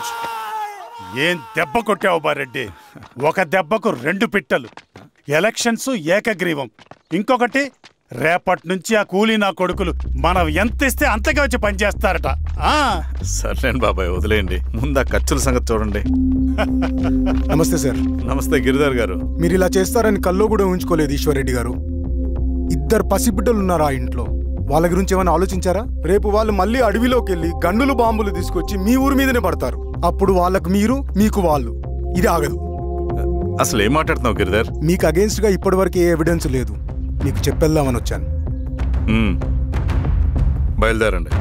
Challenge. ఏం దెబ్బ కొట్టావు బారెడ్డి? ఒక దెబ్బకు 2 పిట్టలు. ఎలక్షన్స్ ఏకగ్రీవం. ఇంకొకటి, రేపటి నుంచి ఆ కూలీ నా కొడుకులు మనం ఎంత ఇస్తే అంతగా వచ్చి పనిచేస్తారట. సర్లేండి బాబాయ్, వదిలేయండి. ముందు ఆ ఖర్చుల సంగతి చూడండి. నమస్తే సార్. నమస్తే గిరిధర్ గారు. మీరు ఇలా చేస్తారని కల్లో కూడా ఊహించుకోలేదు ఈశ్వర్రెడ్డి గారు. 2 పసిబిడ్డలు ఉన్నారు ఆ ఇంట్లో. వాళ్ళ గురించి ఏమైనా ఆలోచించారా? రేపు వాళ్ళు మళ్ళీ అడవిలోకి వెళ్ళి గన్నులు బాంబులు తీసుకొచ్చి మీ ఊరి మీదనే పడతారు. అప్పుడు వాళ్ళకు మీరు, మీకు వాళ్ళు. ఇది ఆగదు. అసలు ఏం మాట్లాడుతున్నావు గిరిధర్? మీకు అగేన్స్ట్ గా ఇప్పటివరకు ఏ ఎవిడెన్స్ లేదు. మీకు చెప్పేద్దామని వచ్చాను. బయలుదేరండి.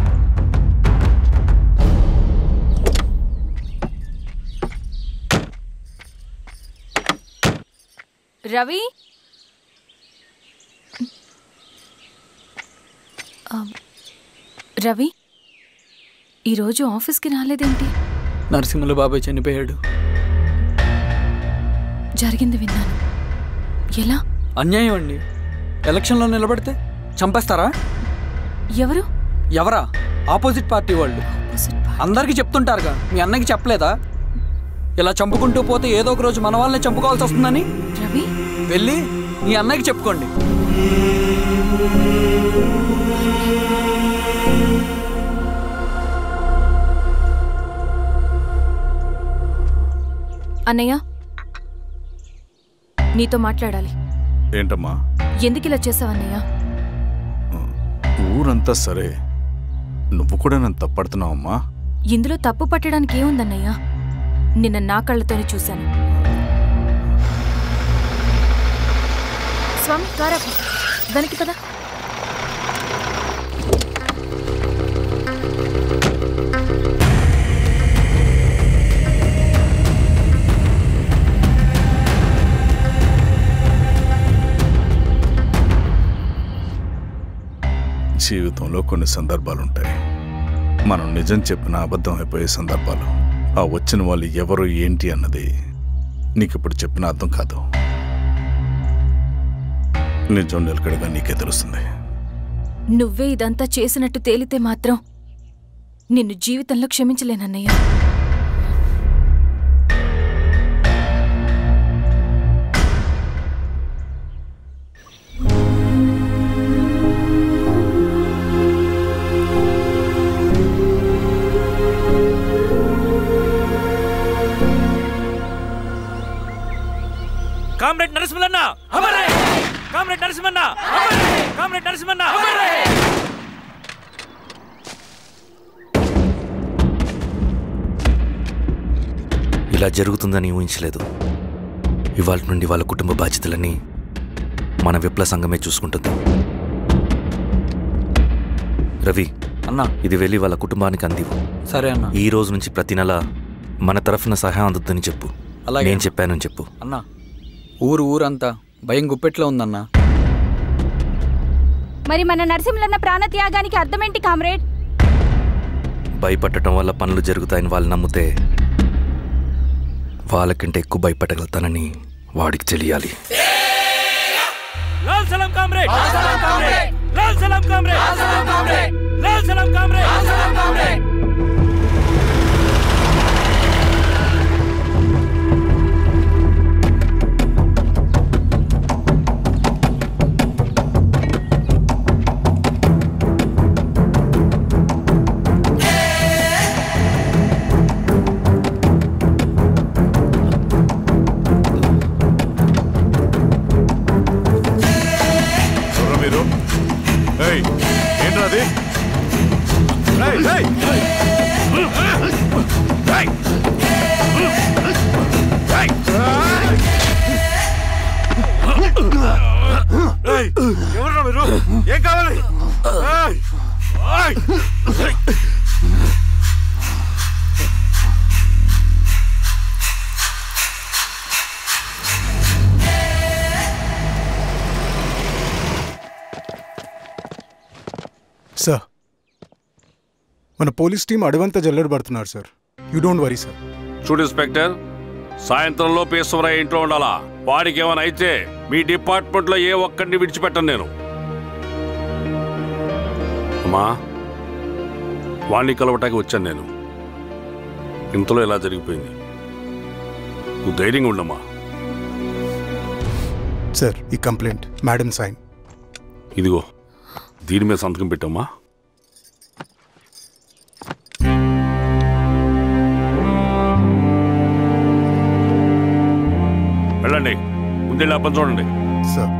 రవి, రవి ఈరోజు ఆఫీస్కి రాలేదేంటి? నరసింహుల బాబాయ్ చనిపోయాడు. జరిగింది విన్నాను. ఎలా? అన్యాయం అండి. ఎలక్షన్లో నిలబడితే చంపేస్తారా? ఎవరు? ఎవరా? ఆపోజిట్ పార్టీ వాళ్ళు. అందరికీ చెప్తుంటారుగా, మీ అన్నకి చెప్పలేదా? ఇలా చంపుకుంటూ పోతే ఏదో ఒక రోజు మన వాళ్ళని చంపుకోవాల్సి వస్తుందని. రవి, వెళ్ళి మీ అన్నకి చెప్పుకోండి. అన్నయ్య, నీతో మాట్లాడాలి. ఏంటమ్మా? ఎందుకు ఇలా చేసావన్నయ్య? ఊరంతా సరే, నువ్వు కూడా నన్ను తప్పడుతున్నావమ్మా. ఇందులో తప్పు పట్టడానికి ఏముందన్నయ్య? నిన్న నా కళ్ళతోనే చూశాను. స్వామి, కారాపు దానికి కదా. జీవితంలో కొన్ని సందర్భాలుంటాయి. మనం నిజం చెప్పిన అబద్ధం అయిపోయే సందర్భాలు. ఆ వచ్చిన వాళ్ళు ఎవరు ఏంటి అన్నది నీకిప్పుడు చెప్పిన అర్థం కాదు. నిజం నిలకడగా నీకే తెలుస్తుంది. నువ్వే ఇదంతా చేసినట్టు తేలితే మాత్రం నిన్ను జీవితంలో క్షమించలేనన్నయ్య. కామ్రేడ్ నరసింహన్న అమరే! కామ్రేడ్ నరసింహన్న అమరే! కామ్రేడ్ నరసింహన్న అమరే! ఇలా జరుగుతుందని ఊహించలేదు. ఇవాళ నుండి వాళ్ళ కుటుంబ బాధ్యతలన్నీ మన విప్లవ సంఘమే చూసుకుంటుంది. రవి అన్నా, ఇది వెళ్ళి వాళ్ళ కుటుంబానికి అందివు. సరే అన్నా. ఈ రోజు నుంచి ప్రతి నెల మన తరఫున సహాయం అందుతుందని చెప్పు. అలాగే నేను చెప్పానని చెప్పు. అన్నా, ఊరంతా భయం గుప్పెట్లో ఉందన్నా. మరి మన నరసింహులన్న ప్రాణత్యాగానికి అర్థమేంటి కామ్రేడ్? భయపడటం వల్ల పనులు జరుగుతాయని వాళ్ళు నమ్మితే వాళ్ళకంటే ఎక్కువ భయపడగలుగుతానని వాడికి తెలియాలి. లాల్ సలాం కామ్రేడ్! లాల్ సలాం కామ్రేడ్! లాల్ సలాం కామ్రేడ్! లాల్ సలాం కామ్రేడ్! లాల్ సలాం కామ్రేడ్! లాల్ సలాం కామ్రేడ్! ఎవరు మీరు? ఏం కావాలి? సార్, మన పోలీస్ టీం అడవంతా జల్లెడ పడుతున్నారు sir. You don't worry sir. చూడు ఇన్స్పెక్టర్, సాయంత్రంలో పేశ్వరయ్య ఇంట్లో ఉండాలా. వాడికి ఏమైనా అయితే మీ డిపార్ట్మెంట్లో ఏ ఒక్కడిని విడిచిపెట్టను నేను. అమ్మా, వాణ్ణి కలవటానికి వచ్చాను నేను. ఇంతలో ఇలా జరిగిపోయింది. నువ్వు ధైర్యంగా ఉండమ్మా. సార్, ఈ కంప్లైంట్ మేడం సైన్. ఇదిగో దీని మీద సంతకం పెట్టమ్మా. వెళ్ళండి, ముందెళ్ళి అబ్బని చూడండి. సార్,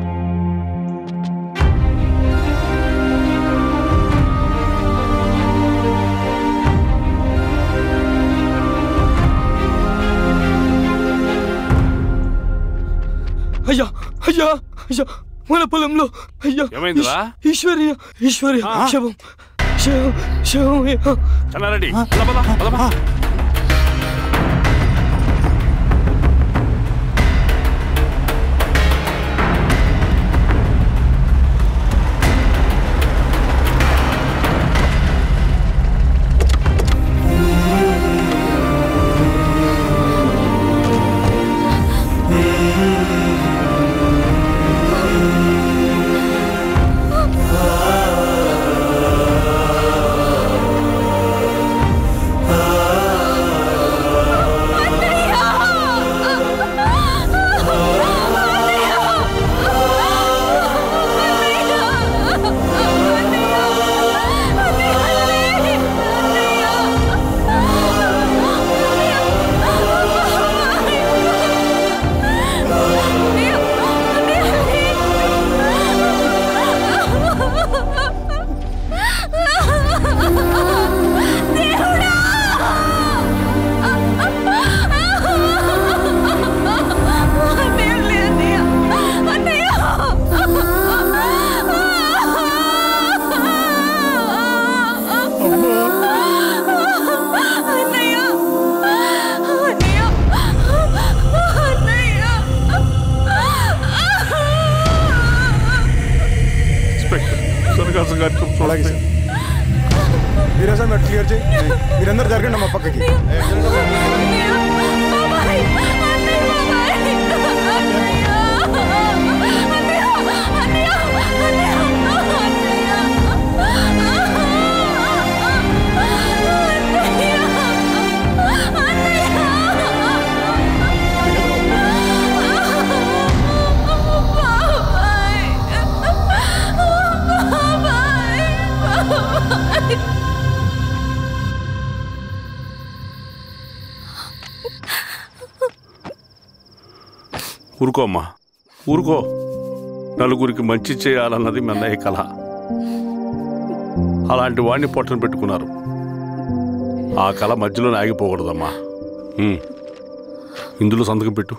అయ్యా అయ్యా అయ్యా, మన పొలంలో అయ్యా. ఏమైందిరా? ఈశ్వర్య శవం శవం శవం. చెన్నారెడ్డి, అలాగే సార్. మీరే సార్ మెట్ క్లియర్ చేయి. మీరందరూ జరగండి మా పక్కకి. ఊరుకో అమ్మా, ఊరుకో. నలుగురికి మంచి చేయాలన్నది మీ అన్నయ్య కళ. అలాంటి వాడిని పొట్టను పెట్టుకున్నారు. ఆ కళ మధ్యలోనే ఆగిపోకూడదమ్మా. ఇందులో సంతకం పెట్టు.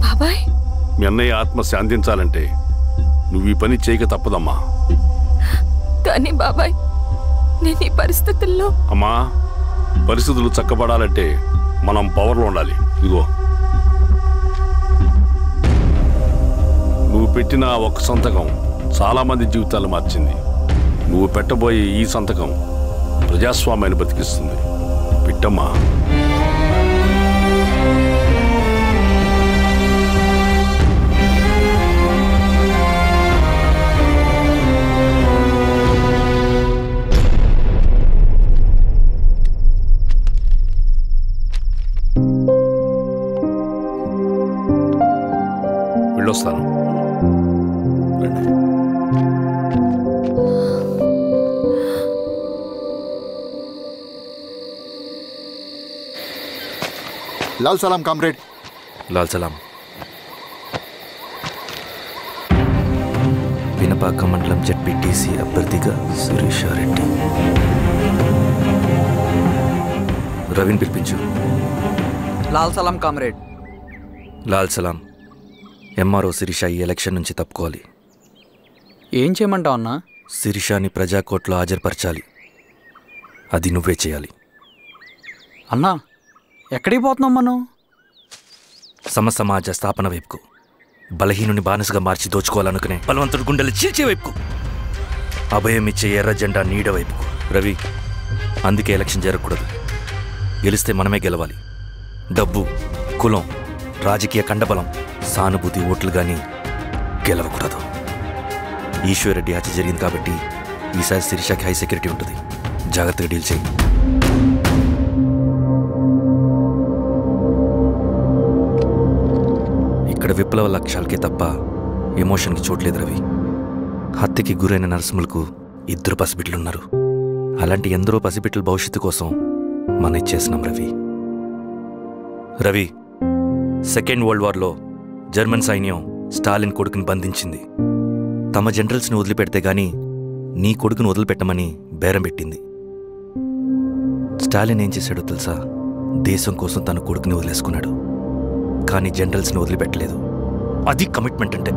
బాబాయ్, మీ అన్నయ్య ఆత్మ శాంతించాలంటే నువ్వు ఈ పని చేయక తప్పదమ్మా. కానీ బాబాయ్, నేను ఈ పరిస్థితుల్లో. అమ్మా, పరిస్థితులు చక్కబడాలంటే మనం పవర్లో ఉండాలి. ఇదిగో నువ్వు పెట్టిన ఒక్క సంతకం చాలామంది జీవితాలు మార్చింది. నువ్వు పెట్టబోయే ఈ సంతకం ప్రజాస్వామ్యాన్ని బతికిస్తుంది. పెట్టమ్మా. వెళ్ళొస్తాను. లాల్ సలాం కామ్రేడ్. లాల్ సలాం. వినపాక మండలం జెడ్పీటీసీ అభ్యర్థిగా శిరీషారెడ్డి. రవిని పిలిపించు. లాల్ సలాం కామ్రేడ్. లాల్ సలాం. ఎంఆర్ఓ శిరీష ఈ ఎలక్షన్ నుంచి తప్పుకోవాలి. ఏం చేయమంటావు అన్నా? శిరీషాని ప్రజాకోర్టులో హాజరుపరచాలి. అది నువ్వే చేయాలి. అన్నా, ఎక్కడికి పోతున్నాం మనం? సమసమాజ స్థాపన వైపుకు. బలహీనుని బానిసగా మార్చి దోచుకోవాలనుకునే బలవంతుడి గుండెలు చీల్చే వైపుకు. అభయం ఇచ్చే ఎర్ర జెండా నీడ వైపుకు. రవి, అందుకే ఎలక్షన్ జరగకూడదు. గెలిస్తే మనమే గెలవాలి. డబ్బు, కులం, రాజకీయ కండబలం, సానుభూతి ఓట్లు కానీ గెలవకూడదు. ఈశ్వర్రెడ్డి హత్య జరిగింది కాబట్టి ఈసారి శిరీషకి హై సెక్యూరిటీ ఉంటుంది. జాగ్రత్తగా డీల్ చేయి. అక్కడ విప్లవ లక్ష్యాలకే తప్ప ఎమోషన్కి చోట్లేదు రవి. హత్యకి గురైన నరసింహులకు 2 పసిబిడ్డలున్నారు. అలాంటి ఎందరో పసిబిడ్డల భవిష్యత్తు కోసం మనం ఇచ్చేసినాం రవి. రవి, సెకండ్ వరల్డ్ వార్లో జర్మన్ సైన్యం స్టాలిన్ కొడుకుని బంధించింది. తమ జనరల్స్ని వదిలిపెడితే గాని నీ కొడుకును వదిలిపెట్టమని బేరం పెట్టింది. స్టాలిన్ ఏం చేశాడో తెలుసా? దేశం కోసం తన కొడుకుని వదిలేసుకున్నాడు. కానీ జనరల్స్ని వదిలిపెట్టలేదు. అది కమిట్మెంట్ అంటే.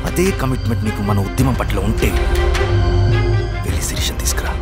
అదే కమిట్మెంట్ నీకు మన ఉద్యమం పట్ల ఉంటే వెళ్ళి శిరీషను తీసుకురా.